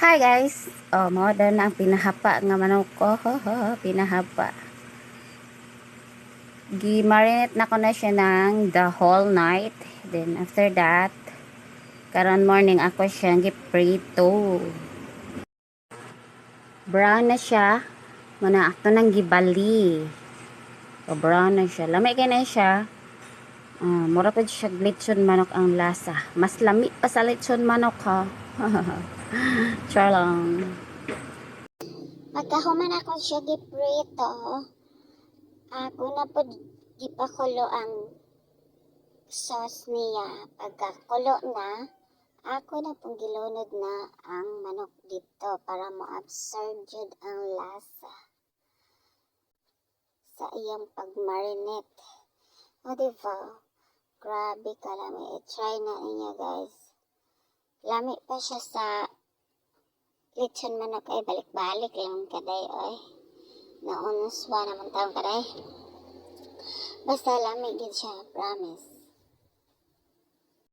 Hi guys! Mao daw na ang pinahapa nga manok ko. Pinahapa. Gi-marinate na ko na siya ng the whole night. Then after that, karon morning ako siyang giprito. Brown na siya. Muna ato nang gibali. Brown na siya. Lami kay na siya. Mura pa siya lechon manok ang lasa. Mas lami pa sa lechon manok ha. Char lang. Pagkahuman ako siya giprito, ako na po gipakulo ang sauce niya. Pagkakulo na, ako na pong gilunod na ang manok dito para mo-absorb jud ang lasa sa iyang pag-marinate. O diba? Grabe ka lami. I-try na niya guys. Lami pa siya sa lechon manok ay balik-balik lang kaday oy. Naunuswa naman taong kaday. Basta lamig din siya, promise.